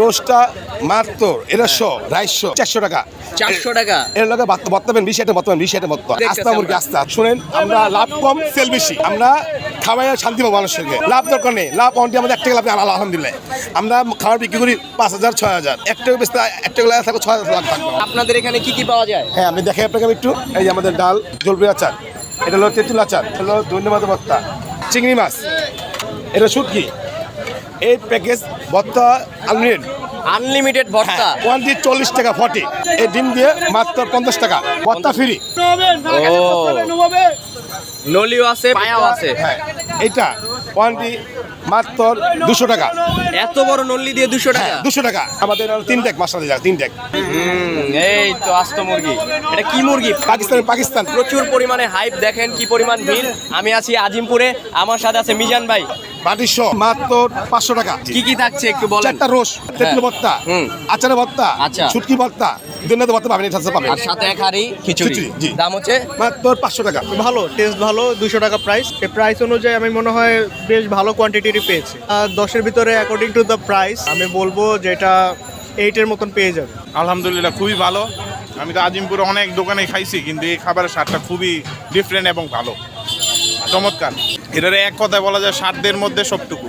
রোস্টটা মাত্র এটা 250 টাকা 400 টাকা। এর লগে বর্তমান 20 এটা বর্তমান 20 এটা মতো আস্তা মুরগি আস্তা শুনেন আমরা লাভ কম সেল বেশি আমরা খাওয়াই শান্তি পাবো মানুষকে লাভ দরকার নেই লাভ অনটি আমাদের 1 টাকা লাভ আলহামদুলিল্লাহ আমরা খাবার বিক্রি করি 5,000 6,000 1 টাকা বেচতে 1 টাকা লাভ থাকো 6,000 লাভ থাকবে। আপনাদের এখানে কি কি পাওয়া যায়? হ্যাঁ আমি দেখাই আপনাকে একটু এই যে আমাদের ডাল জলপাই আচার এটা হলো তেঁতুল আচার এটা হলো ধন্যবাদ ভর্তা চিংড়ি মাছ এটা শুটকি এই প্যাকেজ ভর্তা আনলিমিটেড আনলিমিটেড ভর্তা। কোয়ান্টি 40 টাকা 40 এই ডিম দিয়ে মাত্র 50 টাকা ভর্তা ফ্রি। ও নলিও আছে পায়াও আছে। হ্যাঁ এইটা কোয়ান্টি মাত্র 200 টাকা। এত বড় নল্লি দিয়ে 200 টাকা? 200 টাকা আমাদের 3 ট্যাগ মাছ দিয়ে 3 ট্যাগ। এই তো আস্ত মুরগি। এটা কি মুরগি? পাকিস্তান প্রচুর পরিমাণে হাইপ, দেখেন কি পরিমাণ ভিড়। আমি আছি আজিমপুরে, আমার সাথে আছে মিজান ভাই। বাটিশো মাত্র 500 টাকা। কি কি থাকছে একটু বলেন। 4টা রোস্ট তেঁতুল ভর্তা আচারের ভর্তা আচ্ছা শুটকি ভর্তা ধন্যবাদ ভর্তা পাবেন এটা পাবেন আর সাথে এক হাঁড়ি খিচুড়ি। জি। দাম হচ্ছে মাত্র 500 টাকা। ভালো টেস্ট ভালো 200 টাকা প্রাইস। এই প্রাইস অনুযায়ী আমি মনে হয় বেশ ভালো কোয়ান্টিটিরই পেয়েছি। 10-এর ভিতরে অ্যাকর্ডিং টু দ্য প্রাইস আমি বলবো যে এটা 8-এর মতন পেয়ে যাবে। আলহামদুলিল্লাহ খুবই ভালো। আমি তো আজিমপুরে অনেক দোকানে খাইছি কিন্তু এই খাবারের স্বাদটা খুবই ডিফারেন্ট এবং ভালো চমৎকার। এটার এক কথায় বলা যায় স্বাদের মধ্যে সবটুকু।